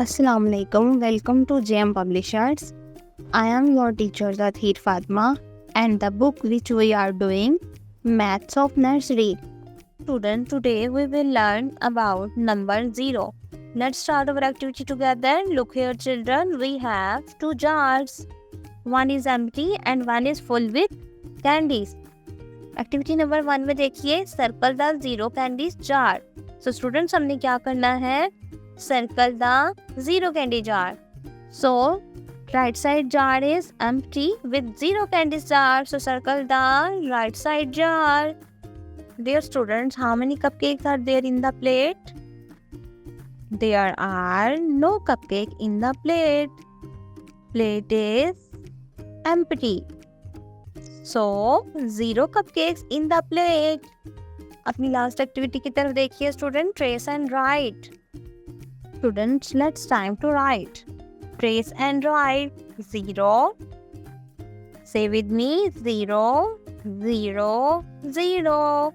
Assalamu alaikum. Welcome to JM Publishers. I am your teacher Zathir Fatma and the book which we are doing Maths of Nursery. Student, today we will learn about number 0. Let's start our activity together. Look here children, we have two jars. One is empty and one is full with candies. Activity number 1 में देखिए circle the 0 candies jar. So students हमने क्या करना है, circle the 0 candy jar. So right side jar is empty with 0 candies jar. So circle the right side jar. Dear students, how many cupcakes are there in the plate? There are no cupcake in the plate. Plate is empty. So 0 cupcakes in the plate. अपनी last activity की तरफ देखिए student, trace and write. Students, let's time to write. Trace and write 0. Say with me 0 0 0.